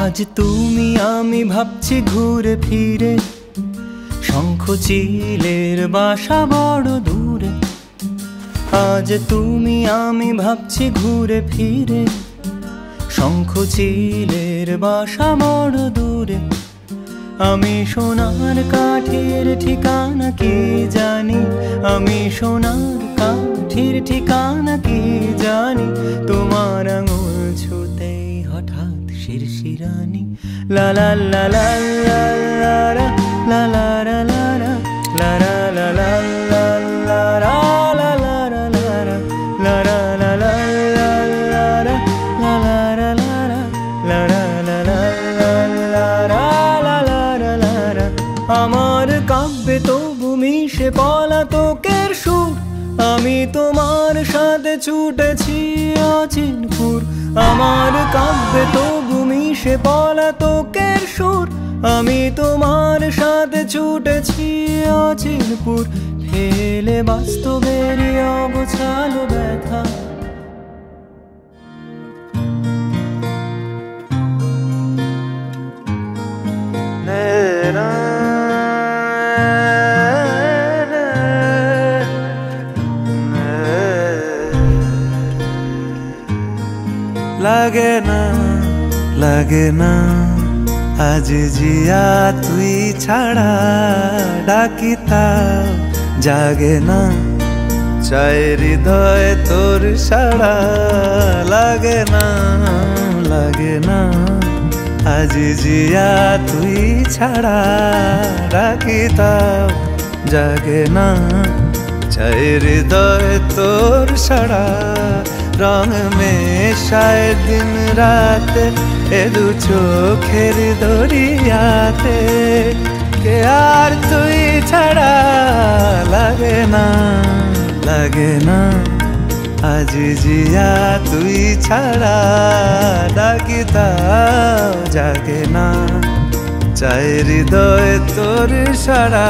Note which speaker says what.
Speaker 1: আজ তুমি আমি ভাবছি ঘুরে ফিরে, শঙ্খ চিলের বাসা বড় দূরে। আজ তুমি আমি ভাবছি ঘুরে ফিরে, শঙ্খ চিলের বাসা বড় দূরে। আমি সোনার কাঠির ঠিকানা কি জানি, আমি সোনার কাঠির ঠিকানা কি জানি। তোমার আঙুল ছুতেই হঠাৎ শিরশিরানি। লা লা লা লা লা লা লা লা লা লা লা লা লা লা লা লা আমার কাব্যে তবু মিশে পলাতকের সুর। আমি তোমার সাথে ছুটেছি অচিনপুর। আমার কাব্যে তবু মিশে পলাতকের সুর। আমি তোমার সাথে ছুটেছি অচিনপুর। ফেলে বাস্তবেরই অগোছালো ব্যথা,
Speaker 2: লাগে না লাগে না আজ জিয়া তুই ছাড়া, ডাকিতা জাগে না চাই হৃদয় তোর সাড়া। লাগে না লাগে না আজ জিয়া তুই ছাড়া, ডাকিতা জাগে না চাই হৃদয় তোর সাড়া। রং মেশায় দিন রাতে এ দু চোখের দরিয়াতে, কে আর তুই ছাড়া। লাগে না লাগে না আজ জিয়া তুই ছাড়া, ডাকিতাও জাগে না চাই হৃদয় তোর সাড়া।